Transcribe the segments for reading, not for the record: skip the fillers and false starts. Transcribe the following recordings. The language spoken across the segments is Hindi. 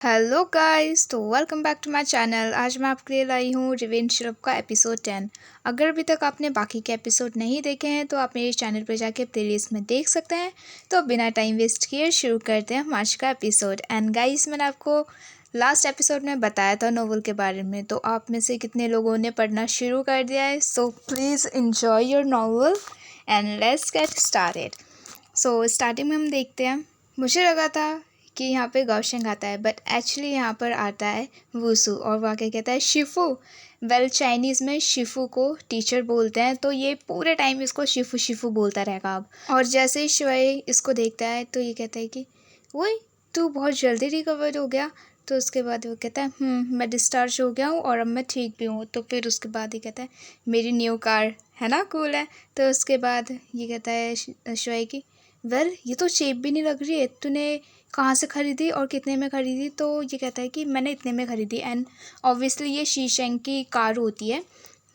हेलो गाइस, तो welcome back to my channel. आज मैं आपके लिए लाई हूँ रिवेंज श्रब का एपिसोड 10। अगर अभी तक आपने बाकी के एपिसोड नहीं देखे हैं तो आप मेरे चैनल पर जाके प्लेलिस्ट में देख सकते हैं। तो बिना टाइम वेस्ट किए शुरू करते हैं आज का एपिसोड। एंड गाइस, मैंने आपको लास्ट एपिसोड में बताया था नोवेल के बारे में, तो आप में से कितने लोगों ने पढ़ना शुरू कर दिया है? So please enjoy your novel and let's get started. So starting में हम देखते हैं, मुझे लगा था कि यहाँ पे गौशंग आता है, बट एक्चुअली यहाँ पर आता है वुसु और वहाँ क्या कहता है, शिफू। वेल, चाइनीज़ में शिफू को टीचर बोलते हैं, तो ये पूरे टाइम इसको शिफू शिफू बोलता रहेगा अब। और जैसे ही शुआई इसको देखता है तो ये कहता है कि वही, तू बहुत जल्दी रिकवर हो गया। तो उसके बाद वो कहता है मैं डिस्चार्ज हो गया हूँ और अब मैं ठीक भी हूँ। तो फिर उसके बाद ये कहता है मेरी न्यू कार है ना, कूल है। तो उसके बाद ये कहता है शुआई की वेल, ये तो चेप भी नहीं लग रही है, तूने कहाँ से ख़रीदी और कितने में ख़रीदी? तो ये कहता है कि मैंने इतने में ख़रीदी। एंड ऑब्वियसली ये शीशेंग की कार होती है,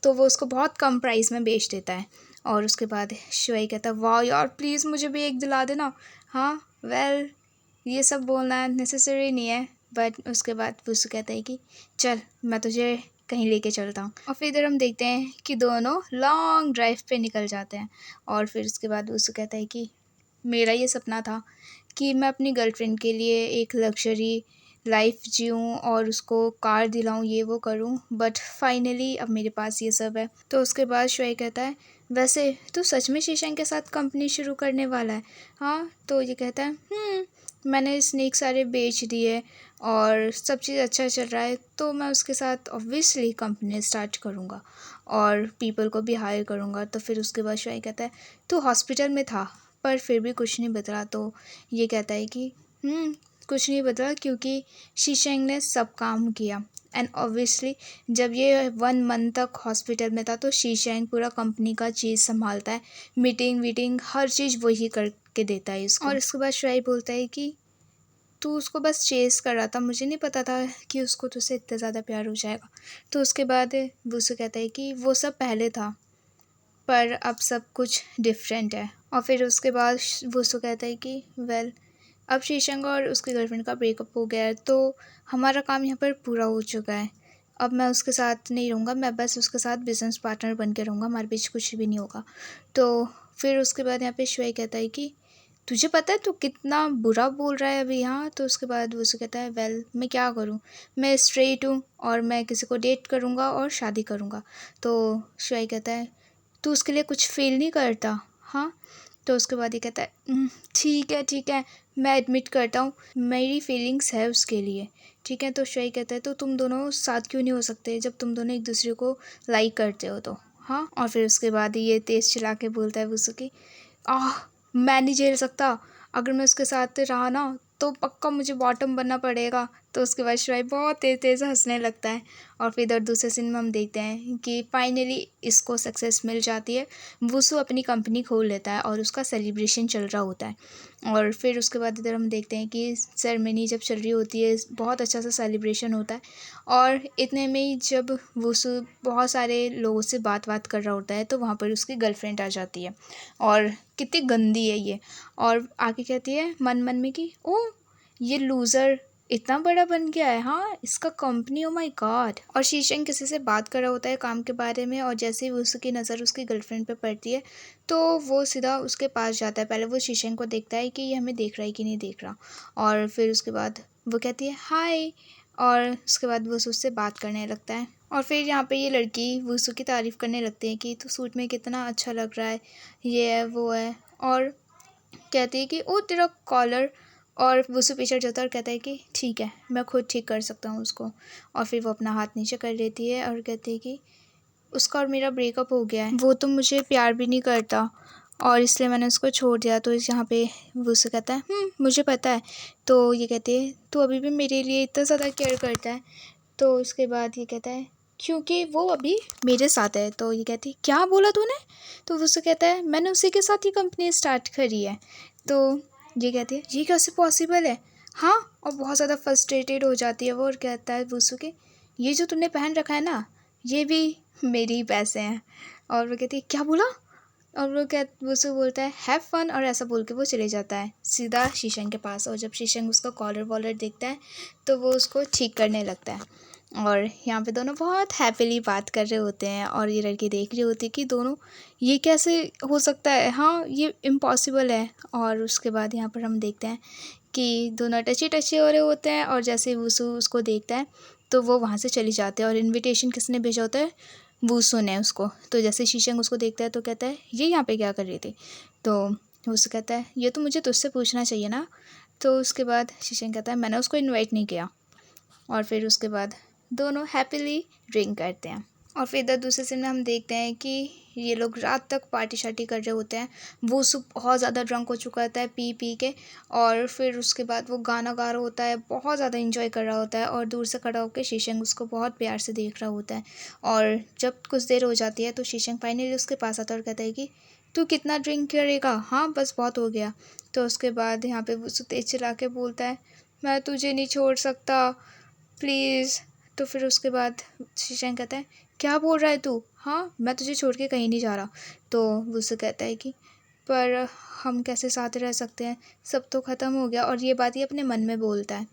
तो वो उसको बहुत कम प्राइस में बेच देता है। और उसके बाद शुआई कहता है वाह यार, प्लीज़ मुझे भी एक दिला देना। हाँ वेल, ये सब बोलना नेसेसरी नहीं है। बट उसके बाद वुसु कहता है कि चल मैं तुझे कहीं लेके चलता हूँ। और फिर इधर हम देखते हैं कि दोनों लॉन्ग ड्राइव पे निकल जाते हैं। और फिर उसके बाद वुसु कहता है कि मेरा ये सपना था कि मैं अपनी गर्लफ्रेंड के लिए एक लग्जरी लाइफ जीऊँ और उसको कार दिलाऊँ, ये वो करूँ, बट फाइनली अब मेरे पास ये सब है। तो उसके बाद शुआई कहता है वैसे तू सच में शीशंग के साथ कंपनी शुरू करने वाला है? हाँ। तो ये कहता है मैंने स्नेक सारे बेच दिए और सब चीज़ अच्छा चल रहा है, तो मैं उसके साथ ऑब्वियसली कंपनी स्टार्ट करूँगा और पीपल को भी हायर करूँगा। तो फिर उसके बाद शुआई कहता है तू हॉस्पिटल में था पर फिर भी कुछ नहीं बदला। तो ये कहता है कि कुछ नहीं बदला क्योंकि शीशेंग ने सब काम किया। एंड ऑब्वियसली जब ये 1 मंथ तक हॉस्पिटल में था तो शीशेंग पूरा कंपनी का चीज़ संभालता है, मीटिंग वीटिंग हर चीज़ वही करके देता है इसको। और इसके बाद शुआई बोलता है कि तू उसको बस चेस कर रहा था, मुझे नहीं पता था कि उसको तुझसे इतना ज़्यादा प्यार हो जाएगा। तो उसके बाद वुसु कहता है कि वो सब पहले था पर अब सब कुछ डिफरेंट है। और फिर उसके बाद वुसु कहता है कि वेल, अब शीशंग और उसकी गर्लफ्रेंड का ब्रेकअप हो गया है, तो हमारा काम यहाँ पर पूरा हो चुका है। अब मैं उसके साथ नहीं रहूँगा, मैं बस उसके साथ बिजनेस पार्टनर बन के रहूँगा, हमारे बीच कुछ भी नहीं होगा। तो फिर उसके बाद यहाँ पे शुआई कहता है कि तुझे पता है तू कितना बुरा बोल रहा है अभी यहाँ? तो उसके बाद वुसु कहता है वेल, मैं क्या करूँ, मैं स्ट्रेट हूँ और मैं किसी को डेट करूँगा और शादी करूँगा। तो शुआई कहता है तू उसके लिए कुछ फील नहीं करता? हाँ। तो उसके बाद ये कहता है ठीक है, मैं एडमिट करता हूँ मेरी फीलिंग्स है उसके लिए, ठीक है। तो शुआई कहता है तो तुम दोनों साथ क्यों नहीं हो सकते जब तुम दोनों एक दूसरे को लाइक करते हो? तो हाँ। और फिर उसके बाद ये तेज़ चला के बोलता है वुसु की मैं नहीं झेल सकता, अगर मैं उसके साथ रहा ना तो पक्का मुझे बॉटम बनना पड़ेगा। तो उसके बाद शुआई बहुत तेज़ तेज़ हंसने लगता है। और फिर इधर दूसरे सीन में हम देखते हैं कि फाइनली इसको सक्सेस मिल जाती है, वुसु अपनी कंपनी खोल लेता है और उसका सेलिब्रेशन चल रहा होता है। और फिर उसके बाद इधर हम देखते हैं कि सेरेमनी जब चल रही होती है, बहुत अच्छा सा सेलिब्रेशन होता है। और इतने में ही जब वुसु बहुत सारे लोगों से बात कर रहा होता है तो वहाँ पर उसकी गर्लफ्रेंड आ जाती है और कितनी गंदी है ये। और आके कहती है मन मन में कि ओह, ये लूज़र इतना बड़ा बन गया है, हाँ इसका कंपनी, ओ माय गॉड। और शीशंग किसी से बात कर रहा होता है काम के बारे में, और जैसे ही उसकी नज़र उसकी गर्लफ्रेंड पे पड़ती है तो वो सीधा उसके पास जाता है। पहले वो शीशंग को देखता है कि ये हमें देख रहा है कि नहीं देख रहा। और फिर उसके बाद वो कहती है हाय, और उसके बाद वो उससे बात करने लगता है। और फिर यहाँ पे ये लड़की वुसु की तारीफ़ करने लगती है कि तो सूट में कितना अच्छा लग रहा है, ये है वो है। और कहती है कि ओ तेरा कॉलर, और वुसु पीछे जाता है और कहता है कि ठीक है मैं खुद ठीक कर सकता हूँ उसको। और फिर वो अपना हाथ नीचे कर लेती है और कहती है कि उसका और मेरा ब्रेकअप हो गया है, वो तो मुझे प्यार भी नहीं करता और इसलिए मैंने उसको छोड़ दिया। तो इस यहाँ पे वुसु कहता है मुझे पता है। तो ये कहती है तू अभी भी मेरे लिए इतना ज़्यादा केयर करता है? तो उसके बाद ये कहता है क्योंकि वो अभी मेरे साथ है। तो ये कहती है क्या बोला तूने? तो वुसु कहता है मैंने उसी के साथ ही कंपनी स्टार्ट करी है। तो ये कहती है ये कैसे पॉसिबल है? हाँ। और बहुत ज़्यादा फ्रस्ट्रेटेड हो जाती है वो और कहता है वुसु के ये जो तूने पहन रखा है ना, ये भी मेरे ही पैसे हैं। और वो कहती है क्या बोला? और वो क्या वुसु बोलता है हैव फन, और ऐसा बोल के वो चले जाता है सीधा शीशंग के पास। और जब शीशंग उसका कॉलर वॉलर देखता है तो वो उसको ठीक करने लगता है। और यहाँ पे दोनों बहुत हैप्पीली बात कर रहे होते हैं और ये लड़की देख रही होती है कि दोनों ये कैसे हो सकता है, हाँ ये इम्पॉसिबल है। और उसके बाद यहाँ पर हम देखते हैं कि दोनों टची टची हो रहे होते हैं और जैसे वुसु उसको देखता है तो वो वहाँ से चली जाते हैं। और इनविटेशन किसने भेजा होता है, वुसु ने उसको। तो जैसे शीशंग उसको देखता है तो कहता है ये यहाँ पे क्या कर रही थी। तो वुसु कहता है ये तो मुझे तुझसे पूछना चाहिए ना। तो उसके बाद शीशंग कहता है मैंने उसको इन्वाइट नहीं किया। और फिर उसके बाद दोनों हैप्पीली ड्रिंक करते हैं। और फिर इधर दूसरे सीन में हम देखते हैं कि ये लोग रात तक पार्टी शार्टी कर रहे होते हैं। वो सब बहुत ज़्यादा ड्रंक हो चुका होता है पी पी के। और फिर उसके बाद वो गाना गा रहा होता है, बहुत ज़्यादा इंजॉय कर रहा होता है। और दूर से खड़ा होकर शीशंग उसको बहुत प्यार से देख रहा होता है। और जब कुछ देर हो जाती है तो शीशंग फाइनली उसके पास आता है और कहता है कि तू कितना ड्रिंक करेगा, हाँ बस बहुत हो गया। तो उसके बाद यहाँ पे वो तेज चिल्ला के बोलता है मैं तुझे नहीं छोड़ सकता प्लीज़। तो फिर उसके बाद शीशंग कहता है क्या बोल रहा है तू, हाँ मैं तुझे छोड़ के कहीं नहीं जा रहा। तो वो उससे कहता है कि पर हम कैसे साथ रह सकते हैं, सब तो ख़त्म हो गया। और ये बात ही अपने मन में बोलता है।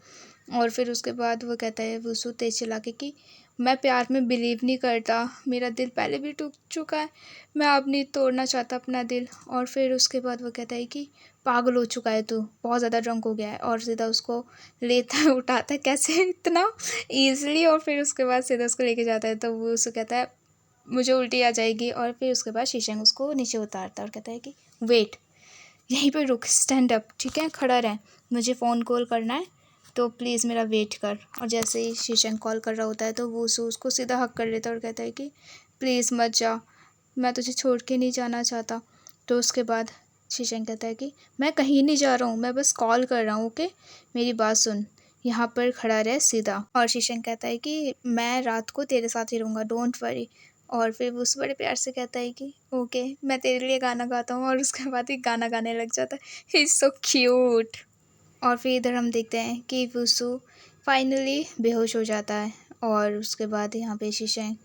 और फिर उसके बाद वो कहता है वुसु तेज चला के कि मैं प्यार में बिलीव नहीं करता, मेरा दिल पहले भी टूट चुका है, मैं अब नहीं तोड़ना चाहता अपना दिल। और फिर उसके बाद वो कहता है कि पागल हो चुका है तू, बहुत ज़्यादा ड्रंक हो गया है। और सीधा उसको लेता है उठाता है कैसे इतना ईजिली। और फिर उसके बाद सीधा उसको लेके जाता है। तो वो उसको कहता है मुझे उल्टी आ जाएगी। और फिर उसके बाद शीशंग उसको नीचे उतारता है और कहता है कि वेट, यहीं पे रुक, स्टैंड अप, ठीक है खड़ा रह, मुझे फ़ोन कॉल करना है तो प्लीज़ मेरा वेट कर। और जैसे ही शीशंग कॉल कर रहा होता है तो वो उसको सीधा हक कर लेता है और कहता है कि प्लीज़ मत जा, मैं तुझे छोड़ के नहीं जाना चाहता। तो उसके बाद शीशंग कहता है कि मैं कहीं नहीं जा रहा हूँ, मैं बस कॉल कर रहा हूँ, ओके मेरी बात सुन, यहाँ पर खड़ा रहे सीधा। और शीशंग कहता है कि मैं रात को तेरे साथ ही रहूँगा, डोंट वरी। और फिर वो उस बड़े प्यार से कहता है कि ओके मैं तेरे लिए गाना गाता हूँ। और उसके बाद ही गाना गाने लग जाता है, ही इज़ सो क्यूट। और फिर इधर हम देखते हैं कि वुसु फाइनली बेहोश हो जाता है। और उसके बाद यहाँ पे शीशंग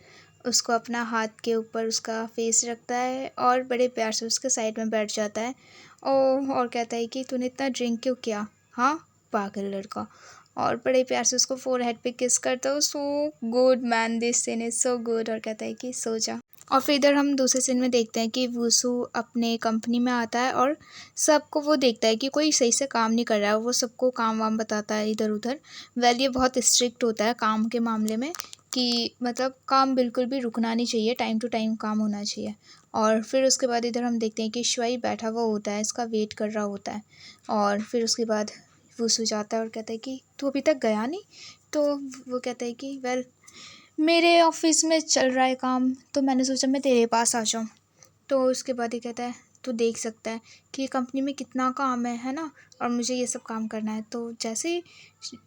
उसको अपना हाथ के ऊपर उसका फेस रखता है और बड़े प्यार से उसके साइड में बैठ जाता है। और कहता है कि तूने इतना ड्रिंक क्यों किया, हाँ पागल लड़का। और बड़े प्यार से उसको फोरहेड पे किस करता है। So good man, this scene is so good. और कहता है कि सो जा। और फिर इधर हम दूसरे सीन में देखते हैं कि वुसु अपने कंपनी में आता है और सबको वो देखता है कि कोई सही से काम नहीं कर रहा है। वो सबको काम वाम बताता है इधर उधर। ये बहुत स्ट्रिक्ट होता है काम के मामले में कि मतलब काम बिल्कुल भी रुकना नहीं चाहिए, टाइम टू टाइम काम होना चाहिए। और फिर उसके बाद इधर हम देखते हैं कि श्वाई बैठा हुआ होता है, इसका वेट कर रहा होता है। और फिर उसके बाद वुसु जाता है और कहता है कि तू अभी तक गया नहीं। तो वो कहता है कि वेल मेरे ऑफिस में चल रहा है काम, तो मैंने सोचा मैं तेरे पास आ जाऊँ। तो उसके बाद ही कहता है तू देख सकता है कि कंपनी में कितना काम है ना, और मुझे ये सब काम करना है। तो जैसे ही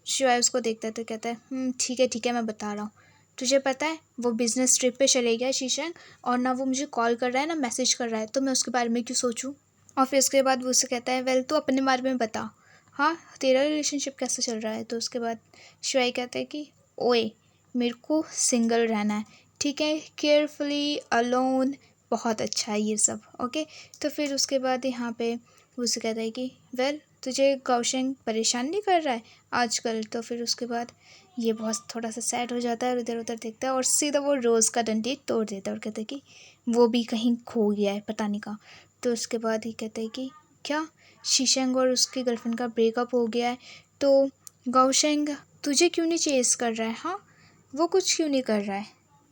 शिवाय उसको देखता है तो कहता है ठीक है मैं बता रहा हूँ। तुझे पता है वो बिज़नेस ट्रिप पे चले गया शीशंग, और ना वो मुझे कॉल कर रहा है ना मैसेज कर रहा है, तो मैं उसके बारे में क्यों सोचूं। और फिर उसके बाद वो उससे कहता है वेल तू अपने बारे में बता, हाँ तेरा रिलेशनशिप कैसा चल रहा है। तो उसके बाद शिवाय कहता है कि ओए मेरे को सिंगल रहना है, ठीक है, केयरफुली अलोन, बहुत अच्छा है ये सब, ओके। तो फिर उसके बाद यहाँ पे वो उससे कहता है कि वेल तुझे गौशंग परेशान नहीं कर रहा है आजकल। तो फिर उसके बाद ये बहुत थोड़ा सा सैड हो जाता है और इधर उधर देखता है और सीधा वो रोज़ का डंडी तोड़ देता है और कहता है कि वो भी कहीं खो गया है पता नहीं कहाँ। तो उसके बाद ही कहता है कि क्या शीशंग और उसकी गर्लफ्रेंड का ब्रेकअप हो गया है, तो गौशंग तुझे क्यों नहीं चेस कर रहा है, हाँ वो कुछ क्यों नहीं कर रहा है।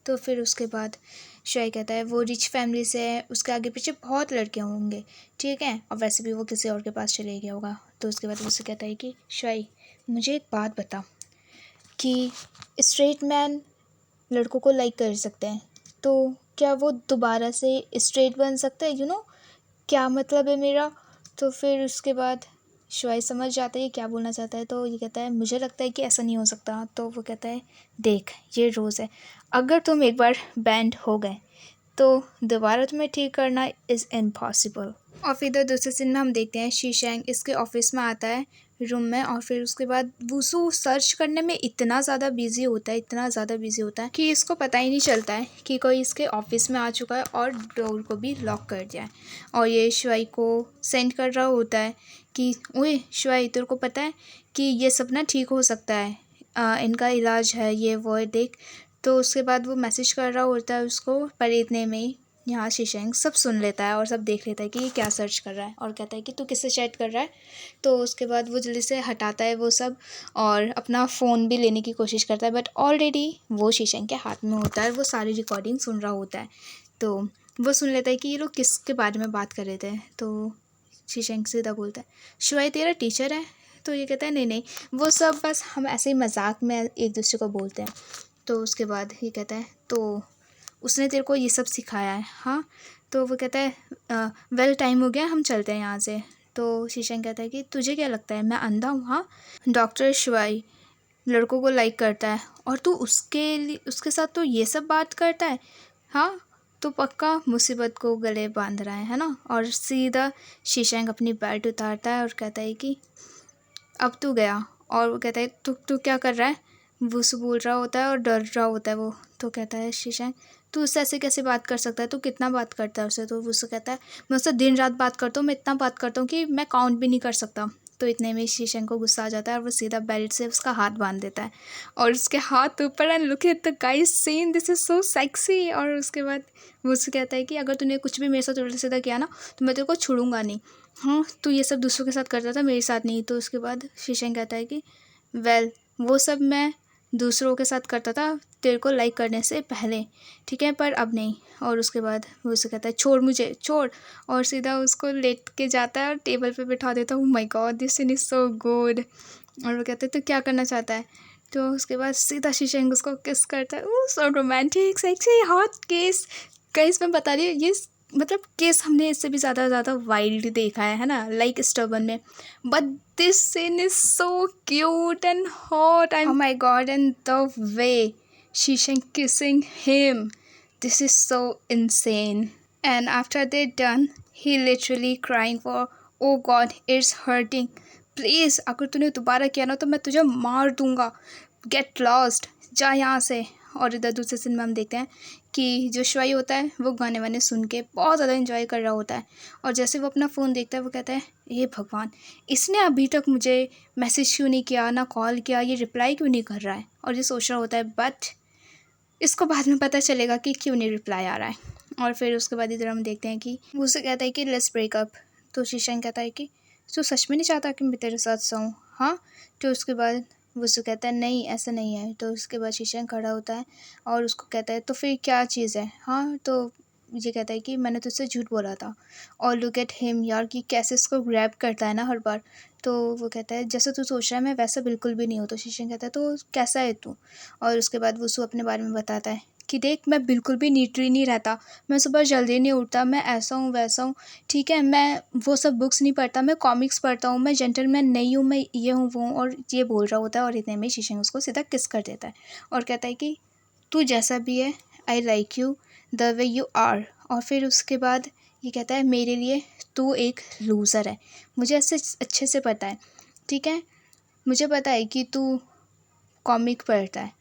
तो फिर उसके बाद शॉय कहता है वो रिच फैमिली से है, उसके आगे पीछे बहुत लड़के होंगे, ठीक है, और वैसे भी वो किसी और के पास चले गया होगा। तो उसके बाद उससे कहता है कि शॉय मुझे एक बात बता कि स्ट्रेट मैन लड़कों को लाइक कर सकते हैं, तो क्या वो दोबारा से स्ट्रेट बन सकते हैं, क्या मतलब है मेरा। तो फिर उसके बाद शॉय समझ जाता है क्या बोलना चाहता है। तो ये कहता है मुझे लगता है कि ऐसा नहीं हो सकता। तो वो कहता है देख ये रोज़ है, अगर तुम एक बार बैंड हो गए तो दोबारा तुम्हें ठीक करना इज़ इम्पॉसिबल। और फिर इधर दूसरे सीन में हम देखते हैं शीशैंग इसके ऑफिस में आता है रूम में। और फिर उसके बाद वुसु सर्च करने में इतना ज़्यादा बिजी होता है कि इसको पता ही नहीं चलता है कि कोई इसके ऑफिस में आ चुका है और डोर को भी लॉक कर दिया है। और ये शुआई को सेंड कर रहा होता है कि ओए शुआई, तेरे को पता है कि ये सब ना ठीक हो सकता है, इनका इलाज है, ये वो है, देख। तो उसके बाद वो मैसेज कर रहा होता है उसको, पर इतने में ही यहाँ शीशेंग सब सुन लेता है और सब देख लेता है कि ये क्या सर्च कर रहा है, और कहता है कि तू किससे चैट कर रहा है। तो उसके बाद वो जल्दी से हटाता है वो सब और अपना फ़ोन भी लेने की कोशिश करता है, बट ऑलरेडी वो शीशेंग के हाथ में होता है, वो सारी रिकॉर्डिंग सुन रहा होता है। तो वो सुन लेता है कि ये लोग किसके बारे में बात कर रहे थे। तो शीशेंग सीधा बोलता है, शुआई तेरा टीचर है? तो ये कहता है नहीं नहीं, वो सब बस हम ऐसे ही मजाक में एक दूसरे को बोलते हैं। तो उसके बाद ये कहता है, तो उसने तेरे को ये सब सिखाया है? हाँ। तो वो कहता है वेल टाइम हो गया, हम चलते हैं यहाँ से। तो शीशेंग कहता है कि तुझे क्या लगता है मैं अंधा हूँ? हाँ। डॉक्टर शुआई लड़कों को लाइक करता है और तू उसके साथ तो ये सब बात करता है? हाँ, तो पक्का मुसीबत को गले बांध रहा है ना। और सीधा शीशेंग अपनी बेल्ट उतारता है और कहता है कि अब तू गया। और वो कहता है तू तू क्या कर रहा है? वुसु बोल रहा होता है और डर रहा होता है वो। तो कहता है शीशेंग, तू उससे ऐसे कैसे बात कर सकता है, तू कितना बात करता है उससे? तो वुसु कहता है मैं उससे दिन रात बात करता हूँ, मैं इतना बात करता हूँ कि मैं काउंट भी नहीं कर सकता। तो इतने में शीशेंग को गुस्सा आ जाता है और वो सीधा बेल्ट से उसका हाथ बांध देता है और उसके हाथ ऊपर, and look at the guys scene, this is so sexy. और उसके बाद वुसु कहता है कि अगर तूने कुछ भी मेरे साथ उल्टा सीधा किया ना तो मैं तेरे को छोड़ूंगा नहीं। हाँ, तू ये सब दूसरों के साथ करता था, मेरे साथ नहीं। तो उसके बाद शीशेंग कहता है कि वेल वो सब मैं दूसरों के साथ करता था तेरे को लाइक करने से पहले, ठीक है, पर अब नहीं। और उसके बाद वो उसे कहता है छोड़ मुझे, छोड़। और सीधा उसको लेट के जाता है और टेबल पे बिठा देता है। Oh my god, this scene is so good. और वो कहता है तो क्या करना चाहता है? तो उसके बाद सीधा शीशेंग उसको किस करता है। ओह सो रोमांटिक, सेक्सी, हॉट किस। गाइस मैं बता रही हूँ ये मतलब केस हमने इससे भी ज़्यादा वाइल्ड देखा है ना, लाइक स्टर्बन में, but this scene is so cute and hot and oh my god, and the way Shishan kissing him, this is so insane. And after they're done, he literally crying for, oh god, it's hurting, please अगर तूने दोबारा किया ना तो मैं तुझे मार दूंगा, गेट लॉस्ट, जा यहाँ से। और इधर दूसरे सीन में हम देखते हैं कि जो शुआई होता है वो गाने वाने सुन के बहुत ज़्यादा इन्जॉय कर रहा होता है। और जैसे वो अपना फ़ोन देखता है वो कहता है हे भगवान, इसने अभी तक मुझे मैसेज क्यों नहीं किया, ना कॉल किया, ये रिप्लाई क्यों नहीं कर रहा है। और ये सोच रहा होता है, बट इसको बाद में पता चलेगा कि क्यों नहीं रिप्लाई आ रहा है। और फिर उसके बाद इधर हम देखते हैं कि वो उसे कहता है कि लेट्स ब्रेकअप। तो शीशंग कहता है कि तू सच में नहीं चाहता कि मैं तेरे साथ सोऊं? हाँ। तो उसके बाद वुसु कहता है नहीं ऐसा नहीं है। तो उसके बाद शीशंग खड़ा होता है और उसको कहता है तो फिर क्या चीज़ है? हाँ। तो ये कहता है कि मैंने तुझसे झूठ बोला था। और लुक एट हिम यार, कि कैसे इसको ग्रैब करता है ना हर बार। तो वो कहता है जैसे तू सोच रहा है मैं वैसा बिल्कुल भी नहीं हूँ। तो शीशंग कहता है तो कैसा है तू? और उसके बाद वुसु अपने बारे में बताता है कि देख मैं बिल्कुल भी नीटली नहीं रहता, मैं सुबह जल्दी नहीं उठता, मैं ऐसा हूँ वैसा हूँ, ठीक है, मैं वो सब बुक्स नहीं पढ़ता, मैं कॉमिक्स पढ़ता हूँ, मैं जेंटलमैन नहीं हूँ, मैं ये हूँ वो हूँ। और ये बोल रहा होता है और इतने में शीशंग उसको सीधा किस कर देता है और कहता है कि तू जैसा भी है I like you the way you are. और फिर उसके बाद ये कहता है मेरे लिए तू एक लूज़र है, मुझे ऐसे अच्छे से पता है, ठीक है, मुझे पता है कि तू कॉमिक पढ़ता है,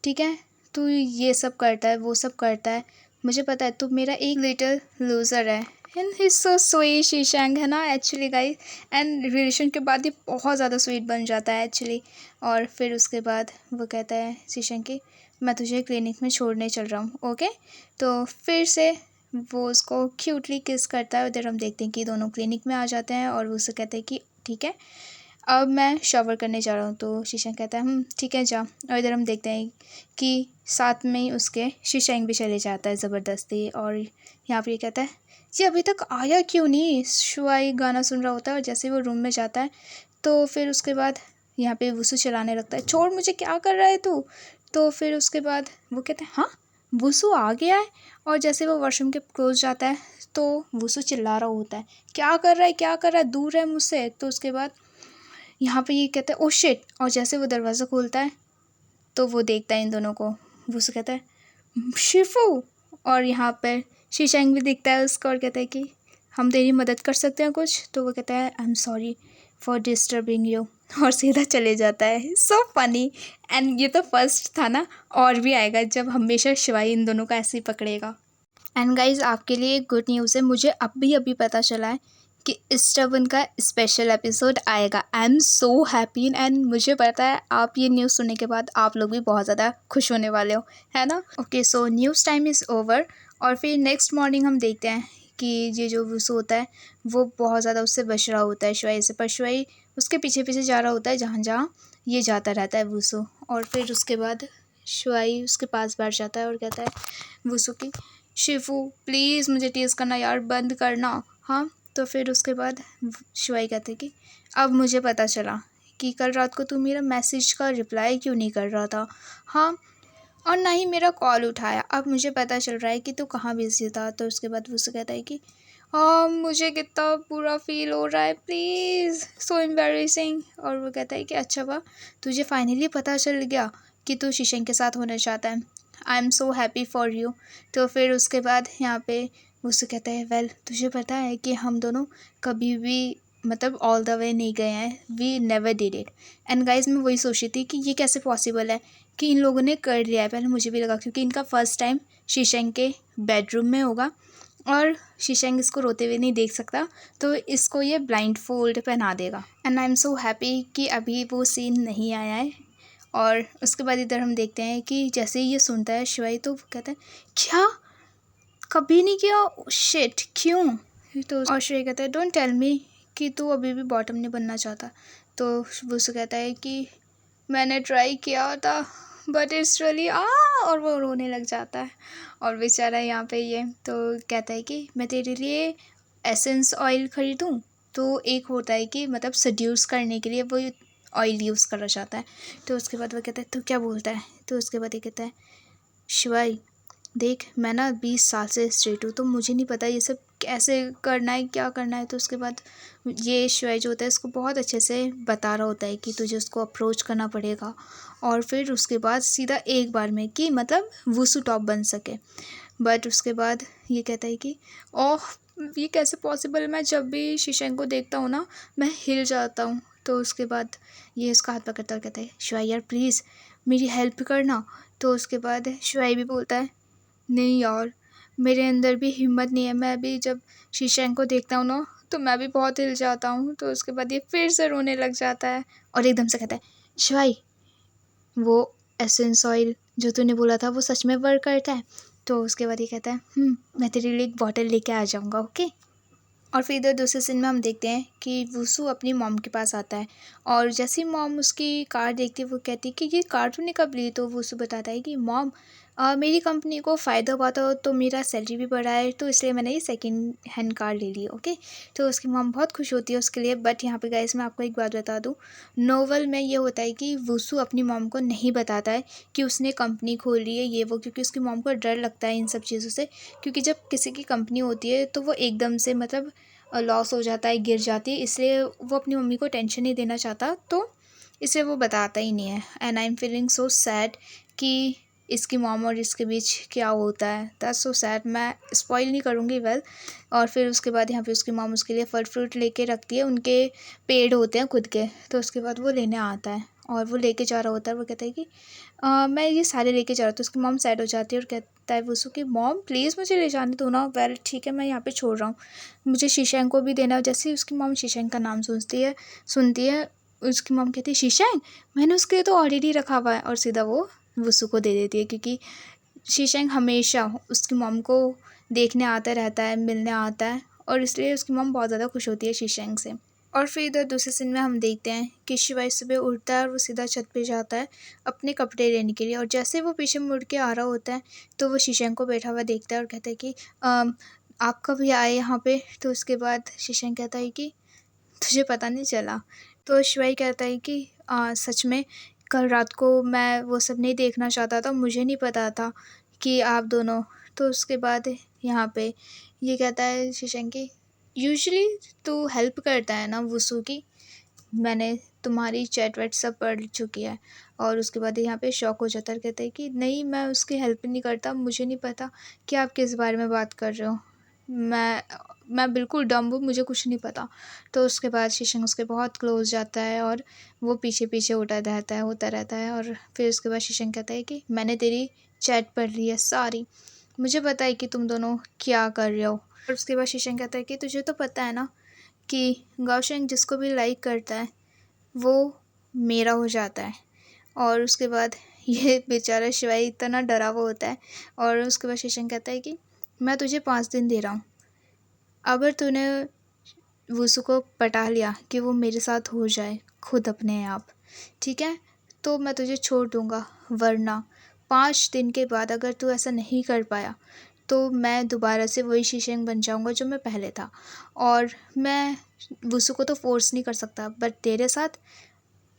ठीक है, तू ये सब करता है वो सब करता है, मुझे पता है तू मेरा एक लिटिल लूज़र है। एंड ही सो स्वीट शीशंग, है ना एक्चुअली गाइस। एंड रिलेशन के बाद ये बहुत ज़्यादा स्वीट बन जाता है एक्चुअली। और फिर उसके बाद वो कहता है शीशंग कि मैं तुझे क्लिनिक में छोड़ने चल रहा हूँ, ओके। तो फिर से वो उसको क्यूटली किस करता है। उधर हम देखते हैं कि दोनों क्लिनिक में आ जाते हैं और वो उससे कहते हैं कि ठीक है अब मैं शावर करने जा रहा हूँ। तो शीशंग कहता है ठीक है जा। और इधर हम देखते हैं कि साथ में ही उसके शीशंग भी चले जाता है ज़बरदस्ती। और यहाँ पर ये कहता है ये अभी तक आया क्यों नहीं। शुआई गाना सुन रहा होता है और जैसे ही वो रूम में जाता है तो फिर उसके बाद यहाँ पे वुसु चलाने लगता है, छोड़ मुझे, क्या कर रहा है तू। तो फिर उसके बाद वो कहते हैं हाँ वुसु आ गया है। और जैसे वो वॉशरूम के क्लोज जाता है तो वुसु चिल्ला रहा होता है क्या कर रहा है, क्या कर रहा है, दूर है मुझसे। तो उसके बाद यहाँ पे ये कहता है ओ शिट। और जैसे वो दरवाज़ा खोलता है तो वो देखता है इन दोनों को। वुसु कहता है शिफू। और यहाँ पर शीशंग भी दिखता है उसको और कहता है कि हम तेरी मदद कर सकते हैं कुछ। तो वो कहता है I am sorry for disturbing you. और सीधा चले जाता है। So funny. एंड ये तो फर्स्ट था ना, और भी आएगा जब हमेशा शिवाई इन दोनों का ऐसे ही पकड़ेगा। एंड गाइज आपके लिए एक गुड न्यूज़ है, मुझे अभी अभी पता चला है कि इस का स्पेशल एपिसोड आएगा। I am so happy and मुझे पता है आप ये न्यूज़ सुनने के बाद आप लोग भी बहुत ज़्यादा खुश होने वाले हो, है ना। Okay so news time is over. और फिर नेक्स्ट मॉर्निंग हम देखते हैं कि ये जो वुसु होता है वो बहुत ज़्यादा उससे बच रहा होता है शिवाई से, पर शिवाई उसके पीछे पीछे जा रहा होता है जहाँ जहाँ ये जाता रहता है वुसु। और फिर उसके बाद शिवाई उसके पास बैठ जाता है और कहता है वुसु की, शिफू प्लीज़ मुझे टीज़ करना यार, बंद करना। हाँ तो फिर उसके बाद शिवाई कहते कि अब मुझे पता चला कि कल रात को तू मेरा मैसेज का रिप्लाई क्यों नहीं कर रहा था, हाँ, और ना ही मेरा कॉल उठाया। अब मुझे पता चल रहा है कि तू कहाँ बिजी था। तो उसके बाद वो उससे कहता है कि मुझे कितना बुरा फील हो रहा है, प्लीज़ सो एम्बैरेसिंग। और वो कहता है कि अच्छा वाह, तुझे फाइनली पता चल गया कि तू शीशंग के साथ होना चाहता है। I am so happy for you. तो फिर उसके बाद यहाँ पे उससे कहता है वेल तुझे पता है कि हम दोनों कभी भी मतलब ऑल द वे नहीं गए हैं, we never did it. And guys मैं वही सोच रही थी कि ये कैसे पॉसिबल है कि इन लोगों ने कर लिया है। पहले मुझे भी लगा क्योंकि इनका फर्स्ट टाइम शीशंग के बेडरूम में होगा और शीशंग इसको रोते हुए नहीं देख सकता, तो इसको ये ब्लाइंड फोल्ड पहना देगा। And I am so happy कि अभी वो सीन नहीं आया है। और उसके बाद इधर हम देखते हैं कि जैसे ही ये सुनता है शिवाई तो वो कहता है क्या कभी नहीं किया, शिट क्यों। तो और शिवाई कहता है डोंट टेल मी कि तू अभी भी बॉटम नहीं बनना चाहता। तो वो उससे कहता है कि मैंने ट्राई किया था बट इट्स रियली और वो रोने लग जाता है। और बेचारा यहाँ पे ये तो कहता है कि मैं तेरे लिए एसेंस ऑयल ख़रीदूँ। तो एक होता है कि मतलब सड्यूस करने के लिए वो ऑयल यूज़ करना चाहता है। तो उसके बाद वो कहता है तू क्या बोलता है। तो उसके बाद ये कहता है शिवाई देख मैं ना 20 साल से स्ट्रेट हूँ, तो मुझे नहीं पता ये सब कैसे करना है क्या करना है। तो उसके बाद ये शिवाई जो होता है इसको बहुत अच्छे से बता रहा होता है कि तुझे उसको अप्रोच करना पड़ेगा और फिर उसके बाद सीधा एक बार में कि मतलब वुसु टॉप बन सके। बट उसके बाद ये कहता है कि ओह ये कैसे पॉसिबल, मैं जब भी शीशंग को देखता हूँ ना मैं हिल जाता हूँ। तो उसके बाद ये उसका हाथ पकड़ता हुआ कहता है शिवाई यार प्लीज़ मेरी हेल्प करना। तो उसके बाद शिवाई भी बोलता है नहीं यार मेरे अंदर भी हिम्मत नहीं है, मैं भी जब शीशंग को देखता हूँ ना तो मैं भी बहुत हिल जाता हूँ। तो उसके बाद ये फिर से रोने लग जाता है और एकदम से कहता है शिवाई वो एसेंस ऑयल जो तूने बोला था वो सच में वर्क करता है। तो उसके बाद ये कहता है मैं तेरे लिए एक बॉटल लेके आ जाऊँगा, ओके। और फिर इधर दूसरे सीन में हम देखते हैं कि वुसु अपनी मॉम के पास आता है और जैसे ही मॉम उसकी कार देखती है वो कहती है कि ये कार तूने कब ली। तो वुसु बताता है कि मॉम मेरी कंपनी को फ़ायदा हुआ था तो मेरा सैलरी भी बढ़ा है, तो इसलिए मैंने ये सेकंड हैंड कार ले ली, ओके। तो उसकी मॉम बहुत खुश होती है उसके लिए। बट यहाँ पे गाइस मैं आपको एक बात बता दूँ, नोवेल में ये होता है कि वुसु अपनी मॉम को नहीं बताता है कि उसने कंपनी खोल ली है ये वो, क्योंकि उसकी मॉम को डर लगता है इन सब चीज़ों से। क्योंकि जब किसी की कंपनी होती है तो वो एकदम से मतलब लॉस हो जाता है, गिर जाती है, इसलिए वो अपनी मम्मी को टेंशन नहीं देना चाहता, तो इसलिए वो बताता ही नहीं है। And I am feeling so sad कि इसकी मॉम और इसके बीच क्या होता है, दैट्स सो सैड। मैं स्पॉइल नहीं करूँगी वेल। और फिर उसके बाद यहाँ पे उसकी मॉम उसके लिए फल फ्रूट लेके रखती है, उनके पेड़ होते हैं खुद के। तो उसके बाद वो लेने आता है और वो लेके जा रहा होता है, वो कहता है कि मैं ये सारे लेके जा रहा हूँ। तो उसकी मॉम सैड हो जाती है और कहता है वुसु कि मॉम प्लीज़ मुझे ले जाने दो ना। वेल ठीक है मैं यहाँ पे छोड़ रहा हूँ, मुझे शीशंग को भी देना। जैसे ही उसकी मॉम शीशंग का नाम सुनती है उसकी मॉम कहती है शीशंग मैंने उसके लिए तो ऑलरेडी रखा हुआ है, और सीधा वो वुसु को दे देती है। क्योंकि शीशंग हमेशा उसकी मॉम को देखने आता रहता है, मिलने आता है, और इसलिए उसकी मॉम बहुत ज़्यादा खुश होती है शीशंग से। और फिर इधर दूसरे सीन में हम देखते हैं कि शिवाई सुबह उठता है और वो सीधा छत पे जाता है अपने कपड़े लेने के लिए। और जैसे वो पीछे मुड़ के आ रहा होता है तो वो शीशंग को बैठा हुआ देखता है और कहता है कि आप कब आए यहाँ पे। तो उसके बाद शीशंग कहता है कि तुझे पता नहीं चला। तो शिवाई कहता है कि सच में कल रात को मैं वो सब नहीं देखना चाहता था, मुझे नहीं पता था कि आप दोनों। तो उसके बाद यहाँ पे ये कहता है शीशंग की यूजुअली तू हेल्प करता है ना वुसु की, मैंने तुम्हारी चैट वैट सब पढ़ चुकी है। और उसके बाद यहाँ पे शॉक हो जाता है, कहता है कि नहीं मैं उसकी हेल्प नहीं करता, मुझे नहीं पता कि आप किस बारे में बात कर रहे हो। मैं बिल्कुल डम्ब हूँ, मुझे कुछ नहीं पता। तो उसके बाद शीशंग उसके बहुत क्लोज़ जाता है और वो पीछे-पीछे होता रहता है और फिर उसके बाद शीशंग कहता है कि मैंने तेरी चैट पढ़ ली है सारी, मुझे पता है कि तुम दोनों क्या कर रहे हो। और उसके बाद शीशंग कहता है कि तुझे तो पता है ना कि गाओशेंग जिसको भी लाइक करता है वो मेरा हो जाता है। और उसके बाद ये बेचारा शिवाई इतना डरा हुआ होता है और उसके बाद शीशंग कहता है कि मैं तुझे 5 दिन दे रहा हूँ, अगर तूने वुसु को पटा लिया कि वो मेरे साथ हो जाए खुद अपने आप, ठीक है, तो मैं तुझे छोड़ दूँगा, वरना 5 दिन के बाद अगर तू ऐसा नहीं कर पाया तो मैं दोबारा से वही शीशंग बन जाऊँगा जो मैं पहले था। और मैं वुसु को तो फ़ोर्स नहीं कर सकता, बट तेरे साथ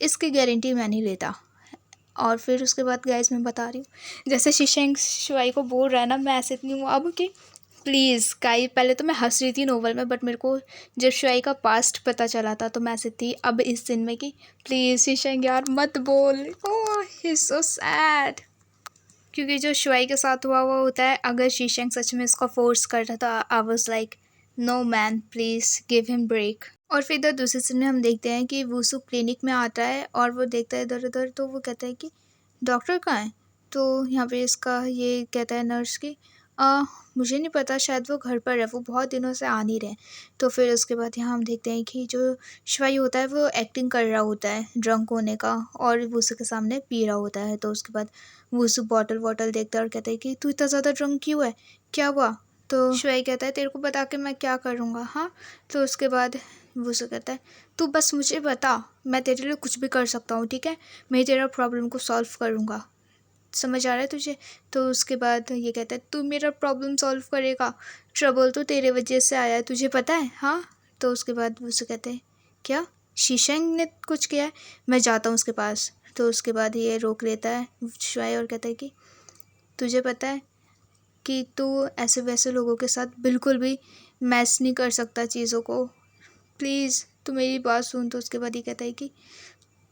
इसकी गारंटी मैं नहीं लेता। और फिर उसके बाद गाइस मैं बता रही हूँ, जैसे शीशंग शिवाई को बोल रहा है ना, मैं ऐसे इतनी हूँ अब कि प्लीज़ गाइस, पहले तो मैं हंस रही थी नोवेल में, बट मेरे को जब शिवाई का पास्ट पता चला था तो मैं ऐसे थी अब इस दिन में कि प्लीज़ शीशंग यार मत बोल, ओह ही इज़ सो सैड। क्योंकि जो शिवाई के साथ हुआ हुआ होता है, अगर शीशंग सच में इसको फोर्स करता तो I was like no man please give him break. और फिर इधर दूसरे सीन में हम देखते हैं कि वुसु क्लिनिक में आता है और वो देखता है इधर उधर, तो वो कहता है कि डॉक्टर कहाँ है। तो यहाँ पे इसका ये कहता है नर्स की मुझे नहीं पता, शायद वो घर पर है, वो बहुत दिनों से आ नहीं रहे। तो फिर उसके बाद यहाँ हम देखते हैं कि जो शिवाई होता है वो एक्टिंग कर रहा होता है ड्रंक होने का और वुसु के सामने पी रहा होता है। तो उसके बाद वुसु बॉटल वॉटल देखता है और कहता है कि तू इतना ज़्यादा ड्रंक क्यों है, क्या हुआ। तो शिवाई कहता है तेरे को बता के मैं क्या करूँगा, हाँ। तो उसके बाद वुसु कहता है तू बस मुझे बता, मैं तेरे लिए कुछ भी कर सकता हूँ, ठीक है, मैं तेरा प्रॉब्लम को सॉल्व करूँगा, समझ आ रहा है तुझे। तो उसके बाद ये कहता है तू मेरा प्रॉब्लम सॉल्व करेगा, ट्रबल तो तेरे वजह से आया है, तुझे पता है, हाँ। तो उसके बाद वुसु कहते हैं क्या शीशंग ने कुछ किया है, मैं जाता हूँ उसके पास। तो उसके बाद ये रोक लेता है शिवाई और कहता है कि तुझे पता है कि तू ऐसे वैसे लोगों के साथ बिल्कुल भी मैच नहीं कर सकता चीज़ों को, प्लीज़ तू मेरी बात सुन। तो उसके बाद ये कहता है कि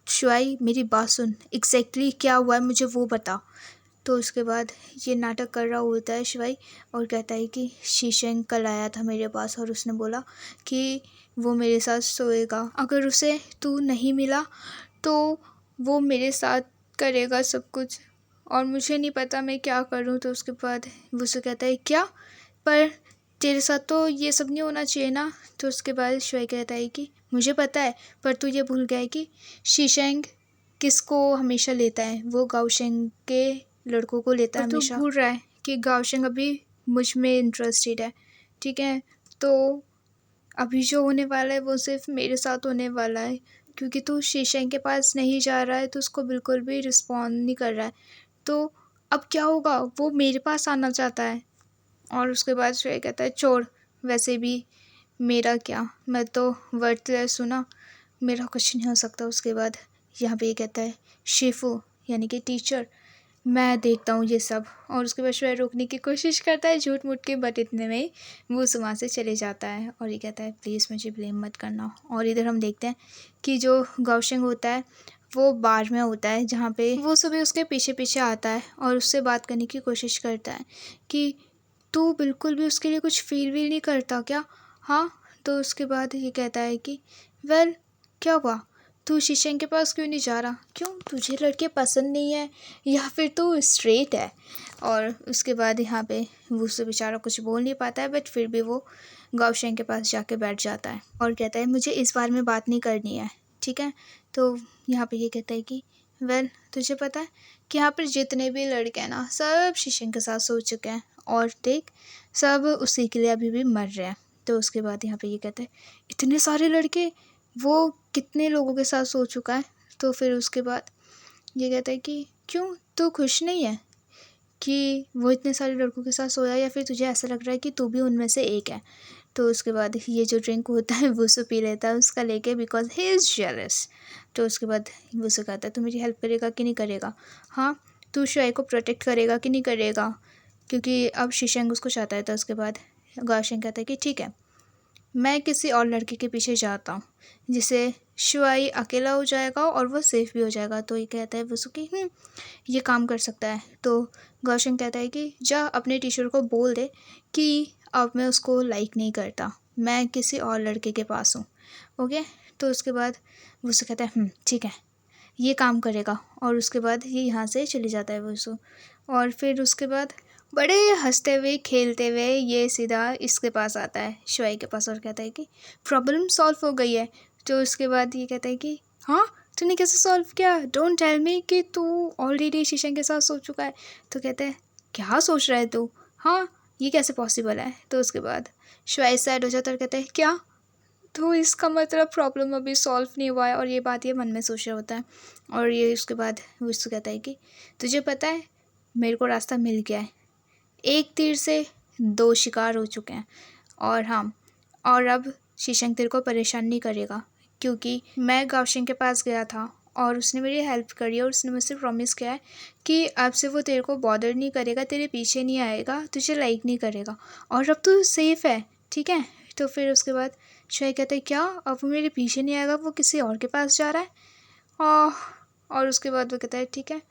शिवाई मेरी बात सुन, एग्जैक्टली क्या हुआ है मुझे वो बता। तो उसके बाद ये नाटक कर रहा होता है शिवाई और कहता है कि शीशंग कल आया था मेरे पास और उसने बोला कि वो मेरे साथ सोएगा, अगर उसे तू नहीं मिला तो वो मेरे साथ करेगा सब कुछ और मुझे नहीं पता मैं क्या करूं। तो उसके बाद वो उसे कहता है क्या, पर तेरे साथ तो ये सब नहीं होना चाहिए ना। तो उसके बाद शिवाई कहता है कि मुझे पता है, पर तू ये भूल गया है कि शीशंग किसको हमेशा लेता है, वो गाओशेंग के लड़कों को लेता है हमेशा। तो भूल रहा है कि गाओशेंग अभी मुझ में इंटरेस्टेड है, ठीक है। तो अभी जो होने वाला है वो सिर्फ मेरे साथ होने वाला है, क्योंकि तू शीशंग के पास नहीं जा रहा है तो उसको बिल्कुल भी रिस्पॉन्ड नहीं कर रहा है। तो अब क्या होगा, वो मेरे पास आना चाहता है। और उसके बाद श्रेय कहता है छोड़, वैसे भी मेरा क्या, मैं तो वर्थलेस हूँ ना, मेरा कुछ नहीं हो सकता। उसके बाद यहाँ पे ये कहता है शिफू यानी कि टीचर, मैं देखता हूँ ये सब। और उसके बाद श्रेय रोकने की कोशिश करता है झूठ मूठ के, बट इतने में वो वहाँ से चले जाता है और ये कहता है प्लीज़ मुझे ब्लेम मत करना। और इधर हम देखते हैं कि जो गाओशेंग होता है वो बार में होता है, जहाँ पे वो सुबह उसके पीछे पीछे आता है और उससे बात करने की कोशिश करता है कि तू बिल्कुल भी उसके लिए कुछ फील वील नहीं करता क्या, हाँ। तो उसके बाद ये कहता है कि वेल क्या हुआ, तू शीशंग के पास क्यों नहीं जा रहा, क्यों तुझे लड़के पसंद नहीं है या फिर तू स्ट्रेट है। और उसके बाद यहाँ पे वो से बेचारा कुछ बोल नहीं पाता है, बट फिर भी वो गाओशेंग के पास जाके बैठ जाता है और कहता है मुझे इस बारे में बात नहीं करनी है, ठीक है। तो यहाँ पे ये कहता है कि वेल तुझे पता है कि यहाँ पर जितने भी लड़के हैं ना, सब शीशंग के साथ सो चुके हैं और देख सब उसी के लिए अभी भी मर रहे हैं। तो उसके बाद यहाँ पे ये कहते हैं इतने सारे लड़के, वो कितने लोगों के साथ सो चुका है। तो फिर उसके बाद ये कहता है कि क्यों तू खुश नहीं है कि वो इतने सारे लड़कों के साथ सोया, या फिर तुझे ऐसा लग रहा है कि तू भी उनमें से एक है। तो उसके बाद ये जो ड्रिंक होता है वुसु पी लेता है उसका लेके, बिकॉज ही इज़ जेलस। तो उसके बाद वुसु कहता है तू मेरी हेल्प करेगा कि नहीं करेगा, हाँ तू शुआई को प्रोटेक्ट करेगा कि नहीं करेगा, क्योंकि अब शीशंग उसको चाहता है। तो उसके बाद गाओशेंग कहता है कि ठीक है मैं किसी और लड़के के पीछे जाता हूँ जिससे शिवाई अकेला हो जाएगा और वो सेफ भी हो जाएगा। तो ये कहता है वसु कि ये काम कर सकता है। तो गौशिक कहता है कि जा अपने टीचर को बोल दे कि अब मैं उसको लाइक नहीं करता, मैं किसी और लड़के के पास हूँ। ओके। तो उसके बाद वसु कहता है ठीक है, ये काम करेगा। और उसके बाद ये यहाँ से चली जाता है वसु। और फिर उसके बाद बड़े हंसते हुए खेलते हुए ये सीधा इसके पास आता है, शिवाई के पास, और कहता है कि प्रॉब्लम सॉल्व हो गई है। तो उसके बाद ये कहता है कि हाँ, तूने कैसे सॉल्व किया, डोंट टेल मी कि तू ऑलरेडी शीशा के साथ सो चुका है। तो कहता है क्या सोच रहा है तू, हाँ ये कैसे पॉसिबल है। तो उसके बाद शिवाई सैड हो जाता है और कहता है क्या, तो इसका मतलब प्रॉब्लम अभी सॉल्व नहीं हुआ है। और ये बात ये मन में सोच रहा होता है। और ये उसके बाद विष्णु कहता है कि तुझे पता है मेरे को रास्ता मिल गया है, एक तीर से दो शिकार हो चुके हैं। और हाँ, और अब शीशंक तेरे को परेशान नहीं करेगा, क्योंकि मैं गावशिंग के पास गया था और उसने मेरी हेल्प करी और उसने मुझसे प्रॉमिस किया है कि अब से वो तेरे को बॉदर नहीं करेगा, तेरे पीछे नहीं आएगा, तुझे लाइक नहीं करेगा, और अब तू सेफ है, ठीक है। तो फिर उसके बाद शय कहता है क्या, अब वो मेरे पीछे नहीं आएगा, वो किसी और के पास जा रहा है। आह, और उसके बाद वो कहता है ठीक है।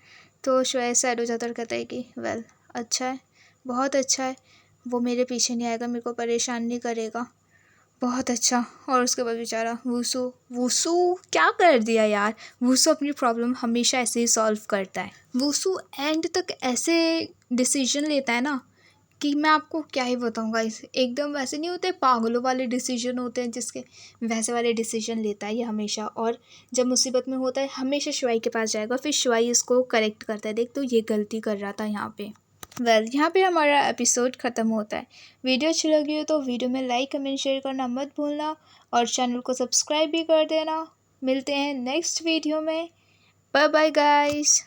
तो शय सैड हो जाता है और कहता है कि वेल, अच्छा है, बहुत अच्छा है, वो मेरे पीछे नहीं आएगा, मेरे को परेशान नहीं करेगा, बहुत अच्छा। और उसके बाद बेचारा वुसु, वुसु क्या कर दिया यार। वुसु अपनी प्रॉब्लम हमेशा ऐसे ही सॉल्व करता है। वुसु एंड तक ऐसे डिसीजन लेता है ना कि मैं आपको क्या ही बताऊँगा। इस एकदम वैसे नहीं होते, पागलों वाले डिसीजन होते हैं जिसके, वैसे वाले डिसीजन लेता है ये हमेशा। और जब मुसीबत में होता है हमेशा शिवाई के पास जाएगा, फिर शिवाई इसको करेक्ट करता है, देख तो ये गलती कर रहा था यहाँ पे। यहाँ पे हमारा एपिसोड ख़त्म होता है। वीडियो अच्छी लगी हो तो वीडियो में लाइक कमेंट शेयर करना मत भूलना, और चैनल को सब्सक्राइब भी कर देना। मिलते हैं नेक्स्ट वीडियो में। Bye bye guys.